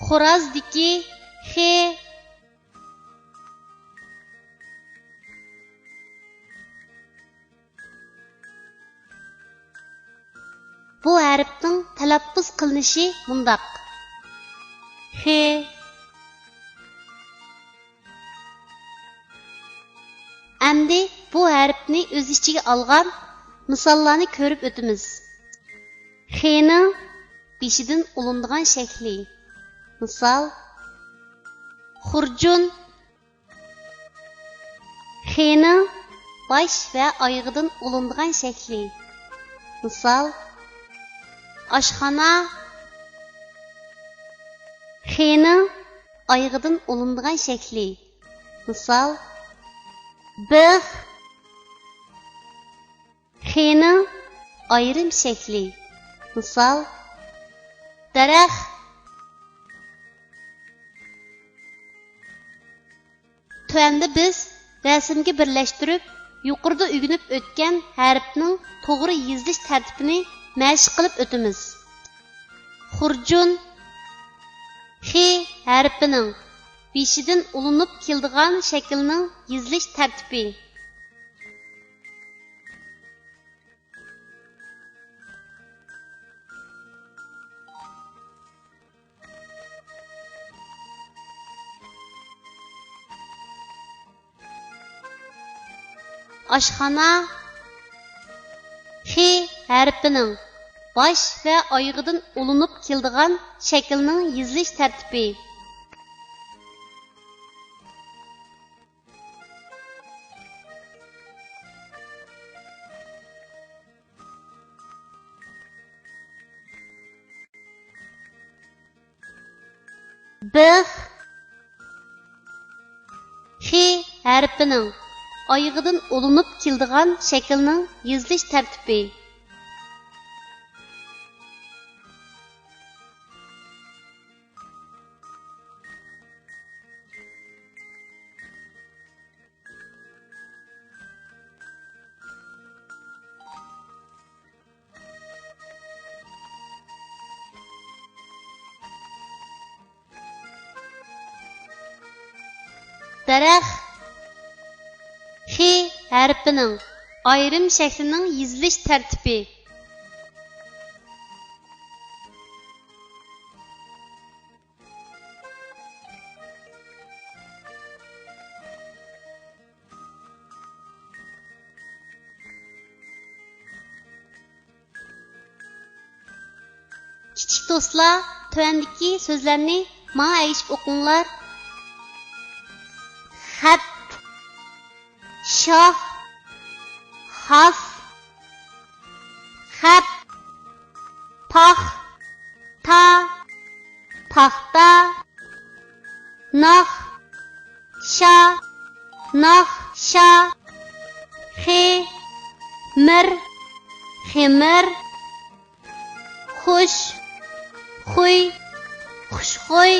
xo'rozdiki he. Bu harfning talaffuz qilinishi mundaq. He. Endi bu harfni o'z ichiga olgan misollarni ko'rib o'tamiz. X'ning beshidan ulindigan shakli. Misol: Xurjun. X'ning bosh va oyog'idan ulindigan shakli. Misol: Oshxona. X'ning oyog'idan ulindigan shakli. Misol: Bix. X'ning ayrim shakli. Misol: Daraxt. Tuanda biz rasmga birlashtirib, yuqorida o'rganib o'tgan harfning to'g'ri yozilish tartibini mashq qilib o'tamiz. Xurjun X harfining beshidan ulinib keladigan shaklning yozilish tartibi. Oshxona X harfining bosh va oyog'idan ulinib keladigan shaklning yozilish tartibi. Bix X harfining oyog'idan ulinib keladigan shaklning yozilish tartibi. Daraxt X harfining ayrim shaklining yozilish tartibi. Kichik do'stlar, tuandagi so'zlarni menga aytib o'qinglar. Xat, shoh, xaf, xat, pax, ta, paxta, nax, sha, xe, mir, xemir, xush, xuy, xushxuy.